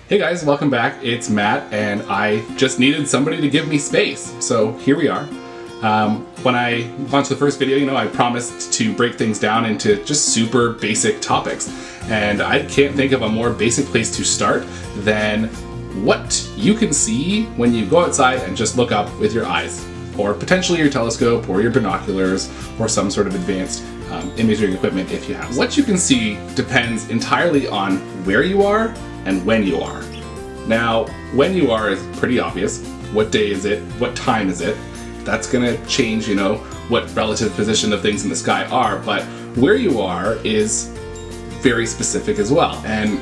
Hey guys, welcome back. It's Matt, and I just needed somebody to give me space. So here we are. When I launched the first video, I promised to break things down into just super basic topics. And I can't think of a more basic place to start than what you can see when you go outside and just look up with your eyes, or potentially your telescope, or your binoculars, or some sort of advanced imaging equipment if you have. What you can see depends entirely on where you are and when you are. Now, when you are is pretty obvious. What day is it? What time is it? That's gonna change, what relative position of things in the sky are, but where you are is very specific as well. And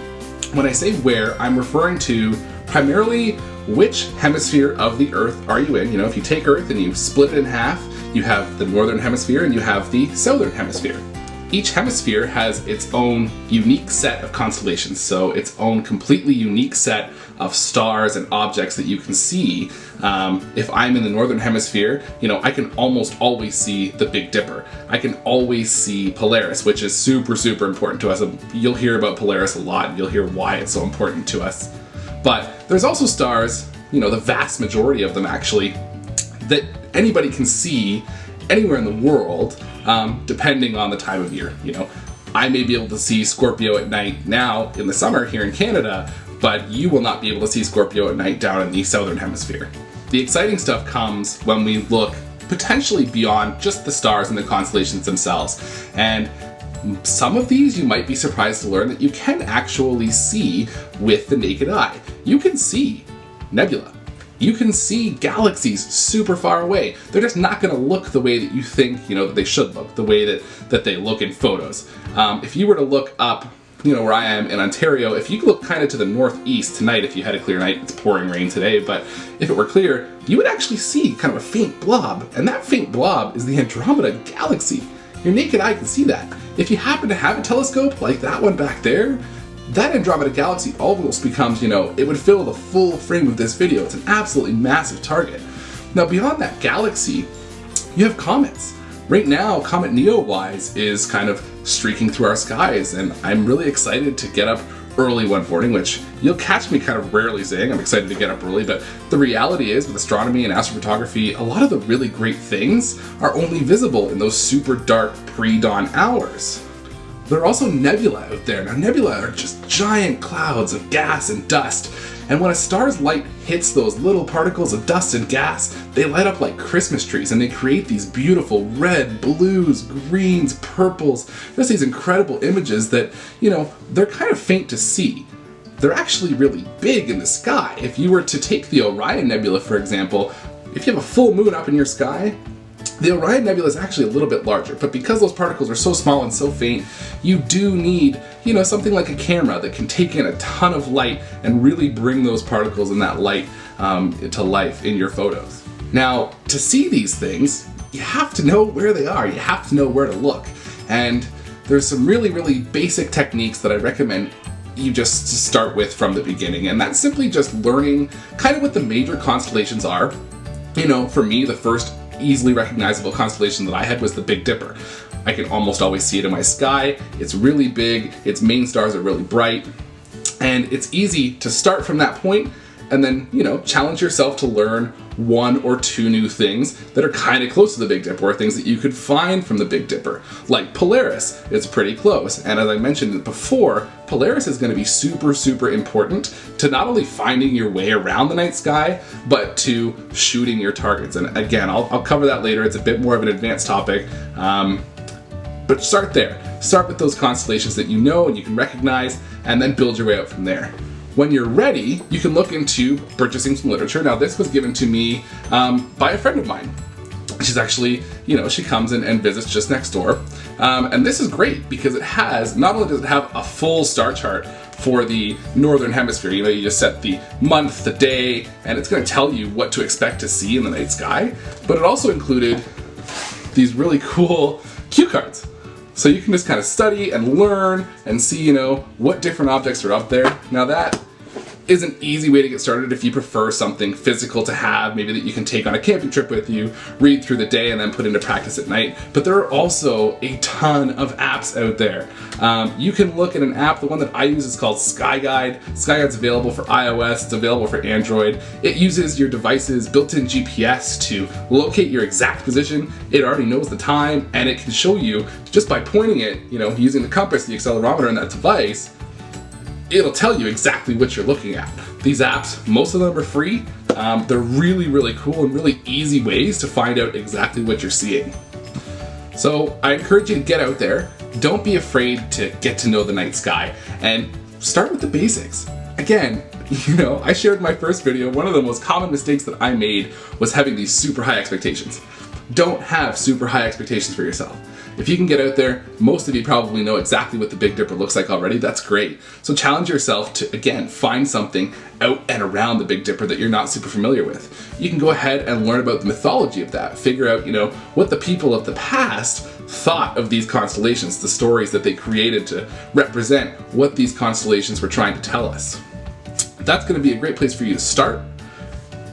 when I say where, I'm referring to primarily which hemisphere of the Earth are you in. If you take Earth and you split it in half, you have the northern hemisphere and you have the southern hemisphere. Each hemisphere has its own unique set of constellations, so its own completely unique set of stars and objects that you can see. If I'm in the northern hemisphere, I can almost always see the Big Dipper. I can always see Polaris, which is super, super important to us. You'll hear about Polaris a lot, and you'll hear why it's so important to us. But there's also stars, the vast majority of them actually, that anybody can see anywhere in the world, depending on the time of year. I may be able to see Scorpio at night now in the summer here in Canada, but you will not be able to see Scorpio at night down in the southern hemisphere. The exciting stuff comes when we look potentially beyond just the stars and the constellations themselves. And some of these you might be surprised to learn that you can actually see with the naked eye. You can see nebula. You can see galaxies super far away. They're just not going to look the way that you think, that they should look, the way that they look in photos. If you were to look up, where I am in Ontario, if you look kind of to the northeast tonight, if you had a clear night, it's pouring rain today, but if it were clear, you would actually see kind of a faint blob, and that faint blob is the Andromeda Galaxy. Your naked eye can see that. If you happen to have a telescope like that one back there, that Andromeda Galaxy almost becomes, it would fill the full frame of this video. It's an absolutely massive target. Now, beyond that galaxy, you have comets. Right now, Comet Neowise is kind of streaking through our skies, and I'm really excited to get up early one morning, which you'll catch me kind of rarely saying I'm excited to get up early, but the reality is with astronomy and astrophotography, a lot of the really great things are only visible in those super dark pre-dawn hours. There are also nebula out there. Now, nebula are just giant clouds of gas and dust, and when a star's light hits those little particles of dust and gas, they light up like Christmas trees, and they create these beautiful red, blues, greens, purples, just these incredible images that, they're kind of faint to see. They're actually really big in the sky. If you were to take the Orion Nebula, for example, if you have a full moon up in your sky, the Orion Nebula is actually a little bit larger, but because those particles are so small and so faint, you do need, something like a camera that can take in a ton of light and really bring those particles and that light to life in your photos. Now, to see these things, you have to know where they are. You have to know where to look. And there's some really, really basic techniques that I recommend you just start with from the beginning, and that's simply just learning kind of what the major constellations are. For me, the first easily recognizable constellation that I had was the Big Dipper. I can almost always see it in my sky. It's really big, its main stars are really bright, and it's easy to start from that point and then, challenge yourself to learn one or two new things that are kind of close to the Big Dipper, or things that you could find from the Big Dipper. Like Polaris, it's pretty close, and as I mentioned before, Polaris is going to be super, super important to not only finding your way around the night sky, but to shooting your targets. And again, I'll cover that later. It's a bit more of an advanced topic, but start there. Start with those constellations that you know and you can recognize, and then build your way out from there. When you're ready, you can look into purchasing some literature. Now, this was given to me by a friend of mine. She's actually, she comes in and visits just next door. And this is great because it has, not only does it have a full star chart for the northern hemisphere, you just set the month, the day, and it's going to tell you what to expect to see in the night sky, but it also included these really cool cue cards. So you can just kind of study and learn and see, what different objects are up there. Now is an easy way to get started if you prefer something physical to have, maybe that you can take on a camping trip with you, read through the day, and then put into practice at night. But there are also a ton of apps out there. You can look at an app. The one that I use is called SkyGuide. SkyGuide's available for iOS, it's available for Android. It uses your device's built-in GPS to locate your exact position. It already knows the time, and it can show you, just by pointing it, using the compass, the accelerometer in that device, it'll tell you exactly what you're looking at. These apps, most of them are free. They're really, really cool and really easy ways to find out exactly what you're seeing. So I encourage you to get out there. Don't be afraid to get to know the night sky, and start with the basics. Again, I shared in my first video, one of the most common mistakes that I made was having these super high expectations. Don't have super high expectations for yourself. If you can get out there, most of you probably know exactly what the Big Dipper looks like already. That's great. So challenge yourself to, again, find something out and around the Big Dipper that you're not super familiar with. You can go ahead and learn about the mythology of that. Figure out, what the people of the past thought of these constellations, the stories that they created to represent what these constellations were trying to tell us. That's going to be a great place for you to start,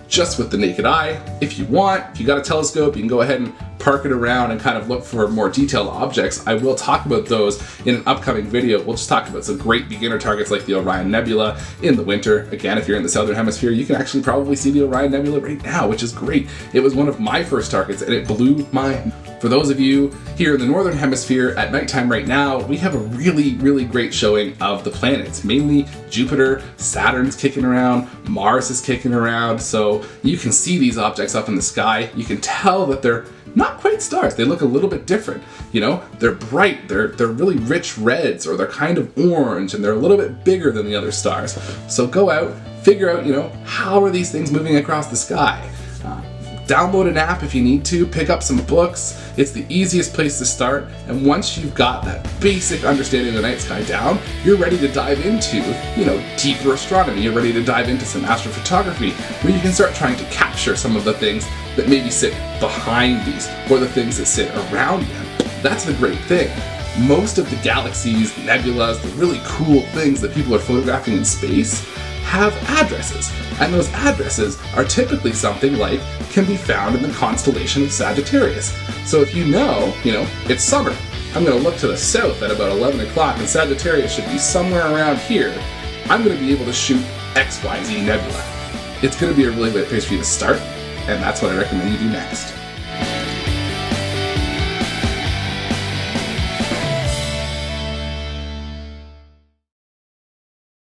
just with the naked eye. If you want, if you got a telescope, you can go ahead and park it around and kind of look for more detailed objects. I will talk about those in an upcoming video. We'll just talk about some great beginner targets like the Orion Nebula in the winter. Again, if you're in the southern hemisphere, you can actually probably see the Orion Nebula right now, which is great. It was one of my first targets and it blew my mind. For those of you here in the northern hemisphere, at nighttime right now, we have a really, really great showing of the planets. Mainly Jupiter, Saturn's kicking around, Mars is kicking around, so you can see these objects up in the sky. You can tell that they're not quite stars. They look a little bit different. They're bright, they're really rich reds, or they're kind of orange, and they're a little bit bigger than the other stars. So go out, figure out, how are these things moving across the sky? Download an app if you need to, pick up some books. It's the easiest place to start, and once you've got that basic understanding of the night sky down, you're ready to dive into, deeper astronomy. You're ready to dive into some astrophotography, where you can start trying to capture some of the things that maybe sit behind these, or the things that sit around them. That's the great thing. Most of the galaxies, nebulas, the really cool things that people are photographing in space have addresses, and those addresses are typically something like can be found in the constellation of Sagittarius. So if it's summer, I'm going to look to the south at about 11 o'clock, and Sagittarius should be somewhere around here. I'm going to be able to shoot XYZ nebula. It's going to be a really great place for you to start, and that's what I recommend you do next.